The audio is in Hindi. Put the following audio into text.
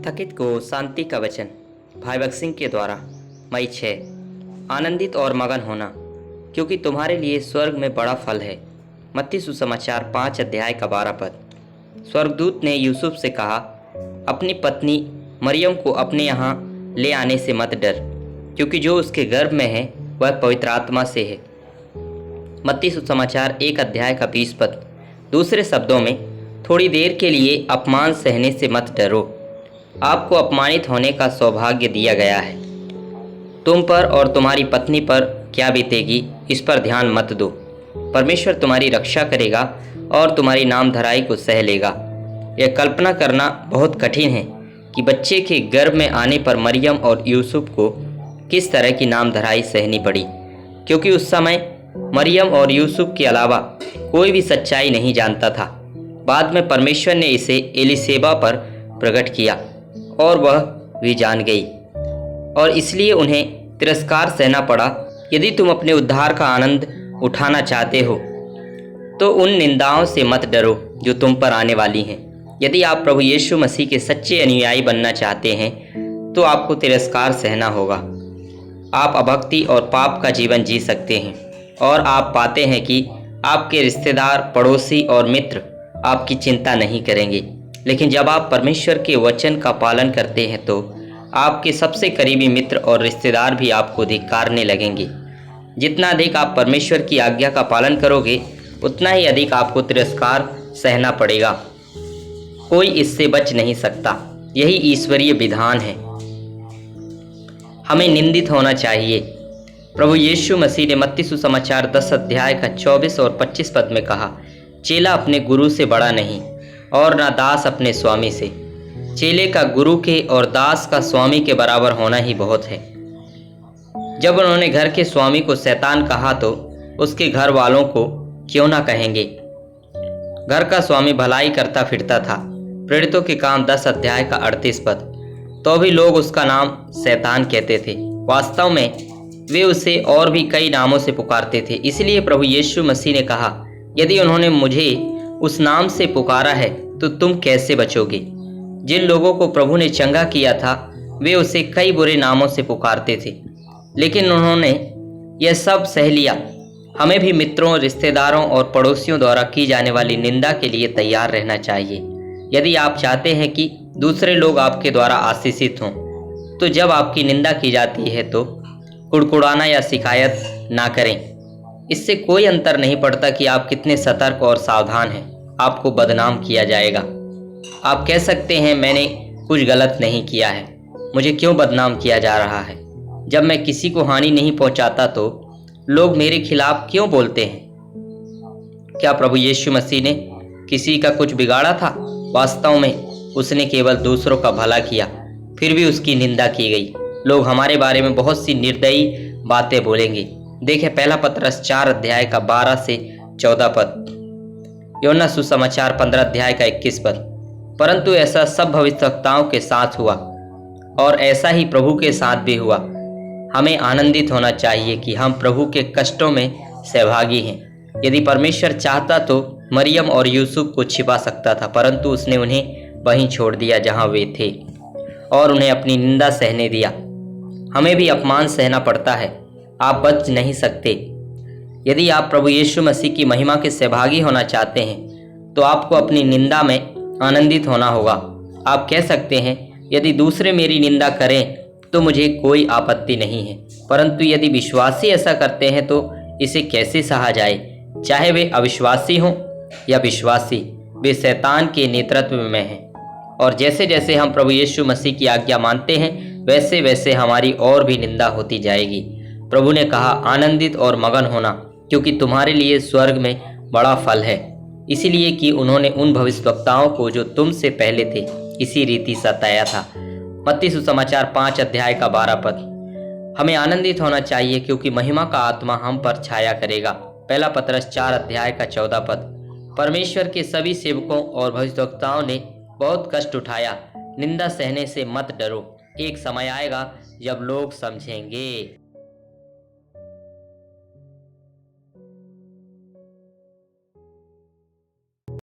थकित को शांति का वचन। भाई भगत सिंह के द्वारा। मई 6। आनंदित और मगन होना, क्योंकि तुम्हारे लिए स्वर्ग में बड़ा फल है। मत्ती सुसमाचार 5 अध्याय का 12 पद। स्वर्गदूत ने यूसुफ से कहा, अपनी पत्नी मरियम को अपने यहाँ ले आने से मत डर, क्योंकि जो उसके गर्भ में है वह पवित्र आत्मा से है। मत्ती सुसमाचार 1 अध्याय का 20 पद। दूसरे शब्दों में, थोड़ी देर के लिए अपमान सहने से मत डरो। आपको अपमानित होने का सौभाग्य दिया गया है। तुम पर और तुम्हारी पत्नी पर क्या बीतेगी, इस पर ध्यान मत दो। परमेश्वर तुम्हारी रक्षा करेगा और तुम्हारी नामधराई को सह लेगा। यह कल्पना करना बहुत कठिन है कि बच्चे के गर्भ में आने पर मरियम और यूसुफ को किस तरह की नामधराई सहनी पड़ी, क्योंकि उस समय मरियम और यूसुफ के अलावा कोई भी सच्चाई नहीं जानता था। बाद में परमेश्वर ने इसे एलिसेबा पर प्रकट किया और वह भी जान गई, और इसलिए उन्हें तिरस्कार सहना पड़ा। यदि तुम अपने उद्धार का आनंद उठाना चाहते हो तो उन निंदाओं से मत डरो जो तुम पर आने वाली हैं। यदि आप प्रभु यीशु मसीह के सच्चे अनुयायी बनना चाहते हैं तो आपको तिरस्कार सहना होगा। आप अभक्ति और पाप का जीवन जी सकते हैं, और आप पाते हैं कि आपके रिश्तेदार, पड़ोसी और मित्र आपकी चिंता नहीं करेंगे। लेकिन जब आप परमेश्वर के वचन का पालन करते हैं तो आपके सबसे करीबी मित्र और रिश्तेदार भी आपको धिक्कारने लगेंगे। जितना अधिक आप परमेश्वर की आज्ञा का पालन करोगे, उतना ही अधिक आपको तिरस्कार सहना पड़ेगा। कोई इससे बच नहीं सकता। यही ईश्वरीय विधान है। हमें निंदित होना चाहिए। प्रभु यीशु मसीह ने मत्ती सुसमाचार 10 अध्याय का 24 और 25 पद में कहा, चेला अपने गुरु से बड़ा नहीं और ना दास अपने स्वामी से। चेले का गुरु के और दास का स्वामी के बराबर होना ही बहुत है। जब उन्होंने घर के स्वामी को शैतान कहा तो उसके घर वालों को क्यों ना कहेंगे। घर का स्वामी भलाई करता फिरता था। प्रेरितों के काम 10 अध्याय का 38 पद। तो भी लोग उसका नाम शैतान कहते थे। वास्तव में वे उसे और भी कई नामों से पुकारते थे। इसलिए प्रभु यीशु मसीह ने कहा, यदि उन्होंने मुझे उस नाम से पुकारा है तो तुम कैसे बचोगे। जिन लोगों को प्रभु ने चंगा किया था वे उसे कई बुरे नामों से पुकारते थे, लेकिन उन्होंने यह सब सह लिया। हमें भी मित्रों, रिश्तेदारों और पड़ोसियों द्वारा की जाने वाली निंदा के लिए तैयार रहना चाहिए। यदि आप चाहते हैं कि दूसरे लोग आपके द्वारा आशीषित हों, तो जब आपकी निंदा की जाती है तो कुड़कुड़ाना या शिकायत ना करें। इससे कोई अंतर नहीं पड़ता कि आप कितने सतर्क और सावधान हैं, आपको बदनाम किया जाएगा। आप कह सकते हैं, मैंने कुछ गलत नहीं किया है, मुझे क्यों बदनाम किया जा रहा है। जब मैं किसी को हानि नहीं पहुंचाता तो लोग मेरे खिलाफ क्यों बोलते हैं। क्या प्रभु यीशु मसीह ने किसी का कुछ बिगाड़ा था? वास्तव में उसने केवल दूसरों का भला किया, फिर भी उसकी निंदा की गई। लोग हमारे बारे में बहुत सी निर्दयी बातें बोलेंगे। देखें पहला पतरस 4 अध्याय का 12 से 14 पद। यूहन्ना सुसमाचार 15 अध्याय का 21 पद। परंतु ऐसा सब भविष्यवक्ताओं के साथ हुआ, और ऐसा ही प्रभु के साथ भी हुआ। हमें आनंदित होना चाहिए कि हम प्रभु के कष्टों में सहभागी हैं। यदि परमेश्वर चाहता तो मरियम और यूसुफ को छिपा सकता था, परंतु उसने उन्हें वहीं छोड़ दिया जहां वे थे, और उन्हें अपनी निंदा सहने दिया। हमें भी अपमान सहना पड़ता है। आप बच नहीं सकते। यदि आप प्रभु यीशु मसीह की महिमा के सहभागी होना चाहते हैं तो आपको अपनी निंदा में आनंदित होना होगा। आप कह सकते हैं, यदि दूसरे मेरी निंदा करें तो मुझे कोई आपत्ति नहीं है, परंतु यदि विश्वासी ऐसा करते हैं तो इसे कैसे सहा जाए। चाहे वे अविश्वासी हों या विश्वासी, वे शैतान के नेतृत्व में हैं। और जैसे जैसे हम प्रभु यीशु मसीह की आज्ञा मानते हैं, वैसे वैसे हमारी और भी निंदा होती जाएगी। प्रभु ने कहा, आनंदित और मगन होना, क्योंकि तुम्हारे लिए स्वर्ग में बड़ा फल है। इसीलिए कि उन्होंने उन भविष्यवक्ताओं को जो तुमसे पहले थे इसी रीति सताया था। मत्ती सुसमाचार 5 अध्याय का 12 पद। हमें आनंदित होना चाहिए क्योंकि महिमा का आत्मा हम पर छाया करेगा। पहला पतरस 4 अध्याय का 14 पद। परमेश्वर के सभी सेवकों और भविष्यवक्ताओं ने बहुत कष्ट उठाया। निंदा सहने से मत डरो। एक समय आएगा जब लोग समझेंगे।